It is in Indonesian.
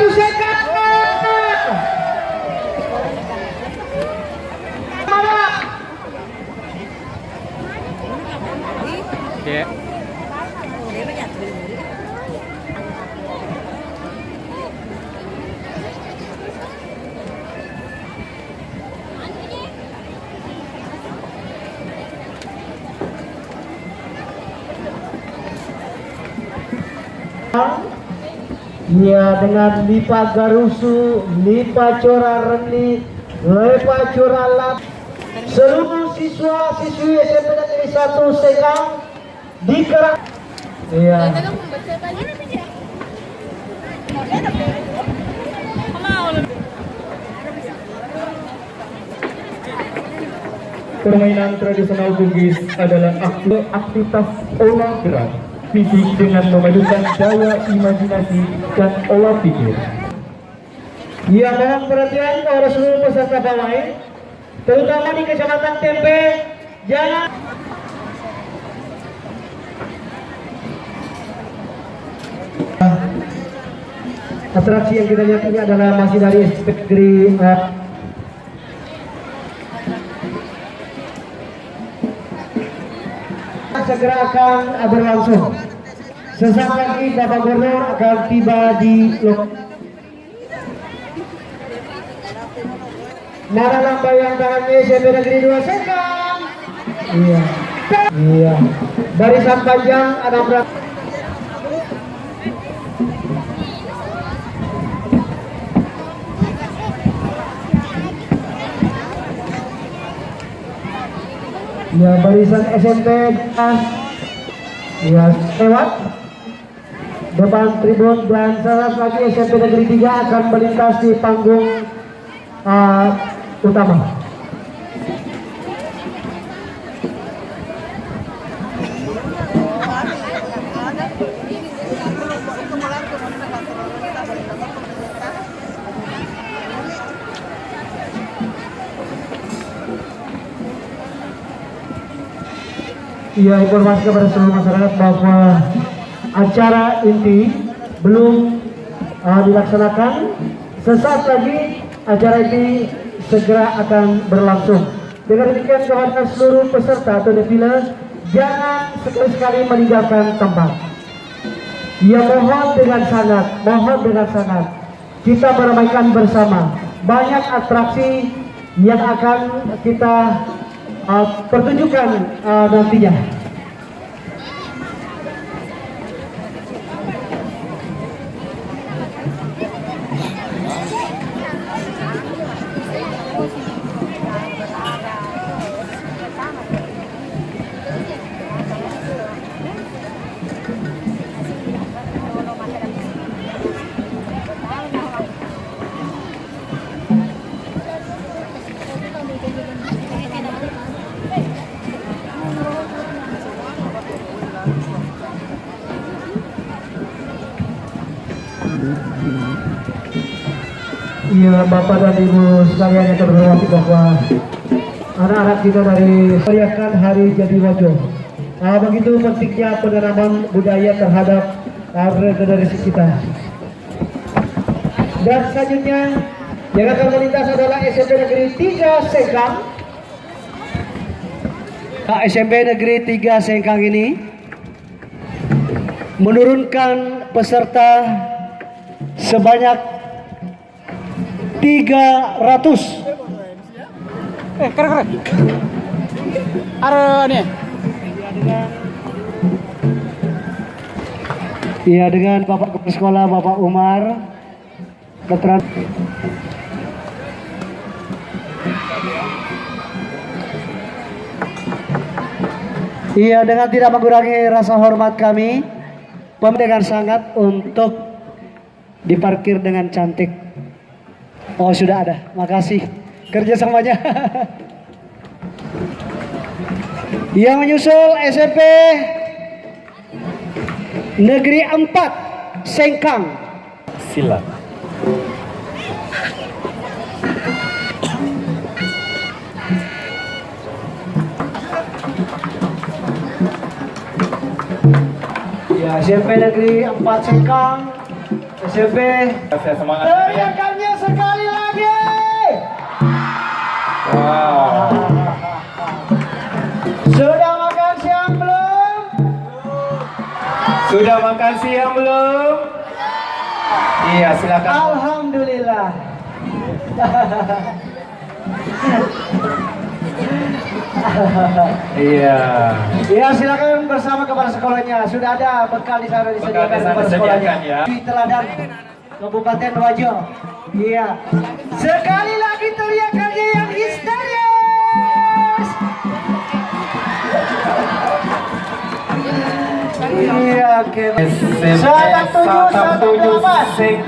Sengkang. Oke. Ya, dengan Lipa Garusu, Lipa Cora Reni, Lipa Cora Lap, seluruh siswa-siswi SMP Negeri 1 Sengkang dikerahkan. Iya. Permainan tradisional Bugis adalah aktivitas olah gerak fisik dengan memadukan daya imajinasi dan olah pikir. Ya, mohon perhatian kepada seluruh peserta pawai, terutama di Kecamatan Tempe, jangan atraksi yang kita lihat ini adalah masih dari Negeri segera akan berlangsung. Sesaat lagi Bapak Gubernur akan tiba di lokasi. Mana lambaian tangannya SMP Negeri 2 Sengkang? Iya. Iya. Barisan panjang ada berapa? Ya, barisan SMP ya lewat depan tribun dan salah lagi SMP Negeri 3 akan melintas di panggung utama. Iya, informasi kepada seluruh masyarakat bahwa acara inti belum dilaksanakan. Sesaat lagi acara inti segera akan berlangsung. Dengan demikian kepada seluruh peserta atau defile, jangan sekali-sekali meninggalkan tempat. Ya, mohon dengan sangat kita meramaikan bersama. Banyak atraksi yang akan kita pertunjukan nantinya. Iya, Bapak dan Ibu sekalian yang terhormat, bahwa anak-anak kita dari merayakan Hari Jadi Wajo. Begitu pentingnya penanaman budaya terhadap generasi kita. Dan selanjutnya yang akan melintas adalah SMP Negeri 3 Sengkang. SMP Negeri 3 Sengkang ini menurunkan peserta sebanyak 300. Keren. Ada nih. Iya, dengan Bapak Kepala Sekolah Bapak Umar keterangan. Iya, dengan tidak mengurangi rasa hormat kami, dengan sangat untuk diparkir dengan cantik. Oh, sudah ada. Makasih kerjasamanya. Yang menyusul SMP Negeri 4 Sengkang. Silat. Ya, SMP Negeri 4 Sengkang SMP. Saya semangat. Teriakannya sekali lagi. Wow. Sudah makan siang belum? Sudah makan siang belum? Iya, silakan. Alhamdulillah. Iya. Ya, silakan bersama kepala sekolahnya. Sudah ada bekal di sana disediakan Bekal di sana kepala disediakan, sekolahnya. ya. Di Teladan Kabupaten Wajo. Iya. Sekali lagi teriakannya yang histeris. Iya, oke. SMP 107, 108.